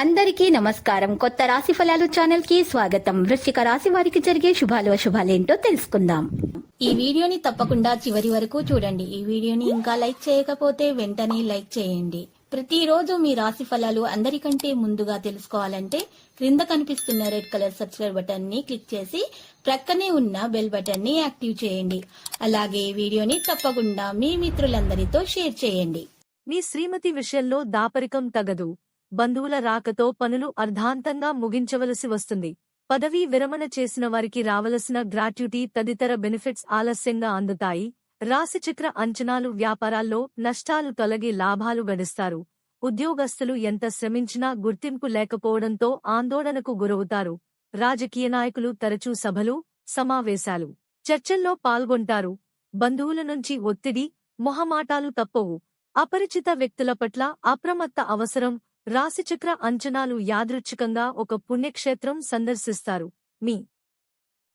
అందరికీ నమస్కారం. కొత్త రాశి ఫలాలు ఛానల్ కి స్వాగతం. వృశ్చిక రాశి వారికి జరిగే శుభాలు అశుభాలేంటో తెలుసుకుందాం. ఈ వీడియోని తప్పకుండా చివరి వరకు చూడండి. ఈ వీడియోని ఇంకా లైక్ చేయకపోతే వెంటనే లైక్ చేయండి. ప్రతిరోజు మీ రాశి ఫలాలు అందరికంటే ముందుగా తెలుసుకోవాలంటే క్రింద కనిపిస్తున్న రెడ్ కలర్ సబ్స్క్రైబ్ బటన్ ని క్లిక్ చేసి ప్రక్కనే ఉన్న బెల్ బటన్ ని యాక్టివ్ చేయండి. అలాగే వీడియోని తప్పకుండా మీ మిత్రులందరితో షేర్ చేయండి. మీ శ్రీమతి విషయంలో దాపరికం తగదు. బంధువుల రాకతో పనులు అర్ధాంతంగా ముగించవలసి వస్తుంది. పదవీ విరమణ చేసిన వారికి రావలసిన గ్రాట్యుటీ తదితర బెనిఫిట్స్ ఆలస్యంగా అందుతాయి. రాశిచక్ర అంచనాలు వ్యాపారాల్లో నష్టాలు తొలగి లాభాలు గడిస్తారు. ఉద్యోగస్తులు ఎంత శ్రమించినా గుర్తింపు లేకపోవడంతో ఆందోళనకు గురవుతారు. రాజకీయ నాయకులు తరచూ సభలు, సమావేశాలు, చర్చల్లో పాల్గొంటారు. బంధువుల నుంచి ఒత్తిడి, మొహమాటాలు తప్పవు. అపరిచిత వ్యక్తుల పట్ల అప్రమత్త అవసరం. రాశిచక్ర అంచనాలు యాదృచ్ఛికంగా ఒక పుణ్యక్షేత్రం సందర్శిస్తారు. మీ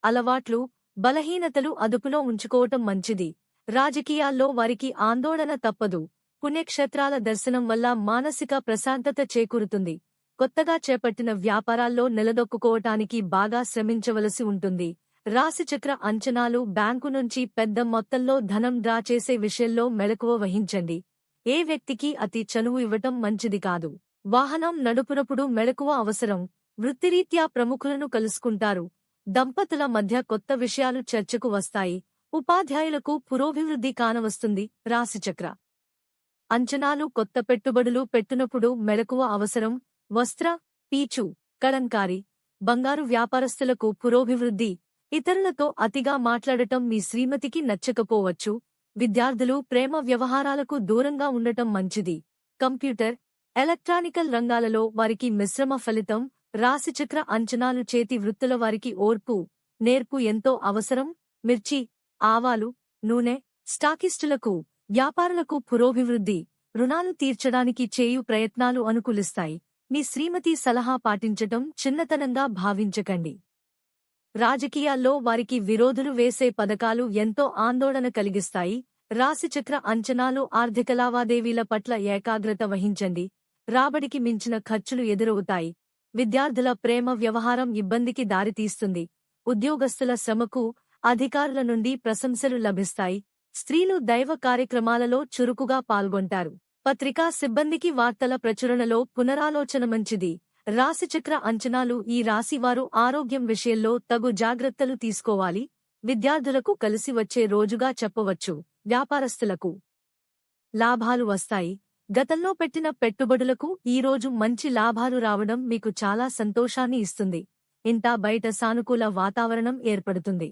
అలవాట్లు, బలహీనతలు అదుపులో ఉంచుకోవటం మంచిది. రాజకీయాల్లో వారికి ఆందోళన తప్పదు. పుణ్యక్షేత్రాల దర్శనం వల్ల మానసిక ప్రశాంతత చేకూరుతుంది. కొత్తగా చేపట్టిన వ్యాపారాల్లో నిలదొక్కుకోవటానికి బాగా శ్రమించవలసి ఉంటుంది. రాశిచక్ర అంచనాలు బ్యాంకు నుంచి పెద్ద మొత్తంలో ధనం డ్రా చేసే విషయంలో మెలకువ వహించండి. ఏ వ్యక్తికి అతి చనువు ఇవ్వటం మంచిది కాదు. వాహనం నడుపునప్పుడు మెలకువ అవసరం. వృత్తిరీత్యా ప్రముఖులను కలుసుకుంటారు. దంపతుల మధ్య కొత్త విషయాలు చర్చకు వస్తాయి. ఉపాధ్యాయులకు పురోభివృద్ధి కానవస్తుంది. రాశిచక్ర అంచనాలు కొత్త పెట్టుబడులు పెట్టినప్పుడు మెలకువ అవసరం. వస్త్ర, పీచు, కళంకారీ, బంగారు వ్యాపారస్తులకు పురోభివృద్ధి. ఇతరులతో అతిగా మాట్లాడటం మీ శ్రీమతికి నచ్చకపోవచ్చు. విద్యార్థులు ప్రేమ వ్యవహారాలకు దూరంగా ఉండటం మంచిది. కంప్యూటర్, ఎలక్ట్రానికల్ రంగాలలో వారికి మిశ్రమ ఫలితం. రాశిచక్ర అంచనాలు చేతి వృత్తుల వారికి ఓర్పు, నేర్పు ఎంతో అవసరం. మిర్చి, ఆవాలు, నూనె, స్టాకిస్టులకు, వ్యాపారులకు పురోభివృద్ధి. రుణాలు తీర్చడానికి చేయు ప్రయత్నాలు అనుకూలిస్తాయి. మీ శ్రీమతి సలహా పాటించటం చిన్నతనంగా భావించకండి. రాజకీయాల్లో వారికి విరోధులు వేసే పథకాలు ఎంతో ఆందోళన కలిగిస్తాయి. రాశిచక్ర అంచనాలు ఆర్థిక లావాదేవీల పట్ల ఏకాగ్రత వహించండి. రాబడికి మించిన ఖర్చులు ఎదురవుతాయి. విద్యార్థుల ప్రేమ వ్యవహారం ఇబ్బందికి దారితీస్తుంది. ఉద్యోగస్తుల శ్రమకు అధికారుల నుండి ప్రశంసలు లభిస్తాయి. స్త్రీలు దైవ కార్యక్రమాలలో చురుకుగా పాల్గొంటారు. పత్రికా సిబ్బందికి వార్తల ప్రచురణలో పునరాలోచన మంచిది. రాశిచక్ర అంచనాలు ఈ రాశివారు ఆరోగ్యం విషయంలో తగు జాగ్రత్తలు తీసుకోవాలి. విద్యార్థులకు కలిసి వచ్చే రోజుగా చెప్పవచ్చు. వ్యాపారస్తులకు లాభాలు వస్తాయి. గతంలో పెట్టిన పెట్టుబడులకు ఈరోజు మంచి లాభాలు రావడం మీకు చాలా సంతోషాన్ని ఇస్తుంది. ఇంటా బయట సానుకూల వాతావరణం ఏర్పడుతుంది.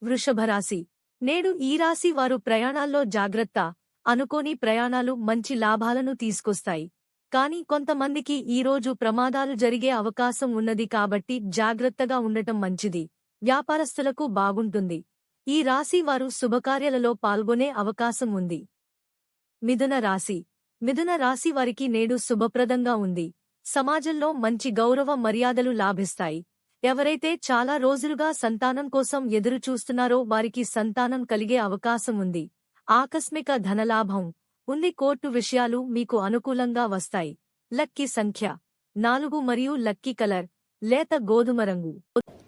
వృషభరాశి నేడు ఈ రాశి వారు ప్రయాణాల్లో జాగ్రత్త. అనుకోని ప్రయాణాలు మంచి లాభాలను తీసుకొస్తాయి. కానీ కొంతమందికి ఈరోజు ప్రమాదాలు జరిగే అవకాశం ఉన్నది కాబట్టి జాగ్రత్తగా ఉండటం మంచిది. వ్యాపారస్తులకు బాగుంటుంది. ఈ రాశి వారు శుభకార్యాలలో పాల్గొనే అవకాశం ఉంది. మిథున రాశి మిథున రాశి వారికి నేడు శుభప్రదంగా ఉంది. సమాజంలో మంచి గౌరవ మర్యాదలు లాభిస్తాయి. ఎవరైతే చాలా రోజులుగా సంతానం కోసం ఎదురుచూస్తున్నారో వారికి సంతానం కలిగే అవకాశం ఉంది. ఆకస్మిక ధనలాభం ఉంది. కోర్టు విషయాలు మీకు అనుకూలంగా వస్తాయి. లక్కీ సంఖ్య 4 మరియు లక్కీ కలర్ లేత గోధుమ రంగు.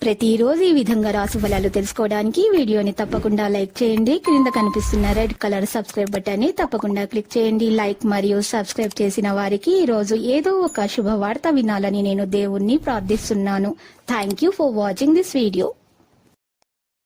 ప్రతిరోజు ఈ విధంగా రాశి ఫలాలు తెలుసుకోవడానికి వీడియోని తప్పకుండా లైక్ చేయండి. క్రింద కనిపిస్తున్న రెడ్ కలర్ సబ్స్క్రైబ్ బటన్ ని తప్పకుండా క్లిక్ చేయండి. లైక్ మరియు సబ్స్క్రైబ్ చేసిన వారికి ఈ రోజు ఏదో ఒక శుభవార్త వినాలని నేను దేవుణ్ణి ప్రార్థిస్తున్నాను. Thank you for watching this video.